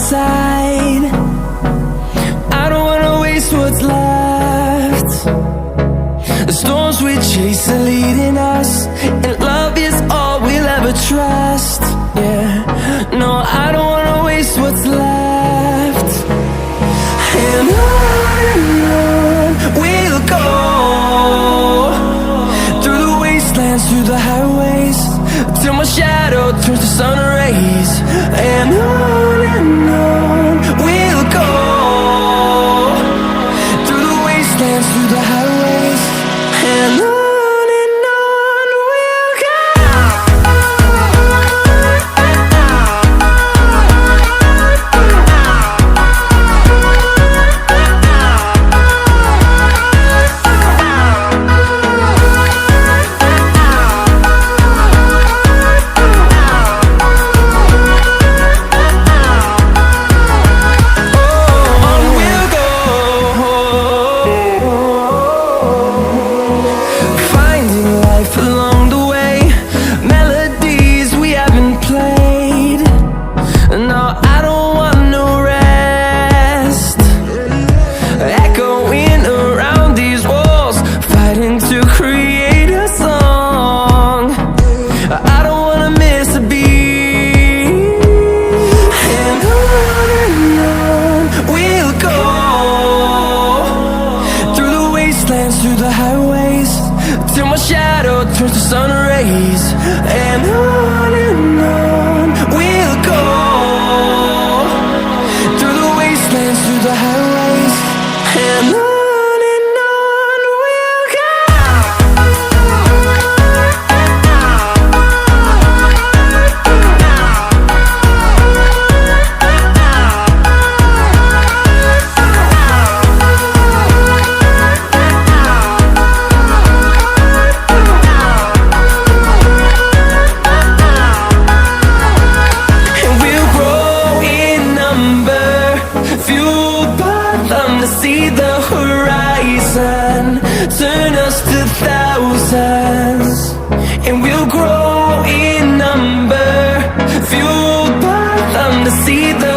side. I don't wanna waste what's left. The storms we chase are leading us, and love is all we'll ever trust. Yeah, no, I don't wanna waste what's left. And on we'll go, through the wastelands, through the highways, till my shadow turns to sun rays. And on we'll go, through the wastelands, through the highways, and on we'll go. Through the highways, till my shadow turns to sun rays. And on we'll go, through the wastelands, through the highways, and on we'll go. See the horizon turn us to thousands, and we'll grow in number, fueled by them to see the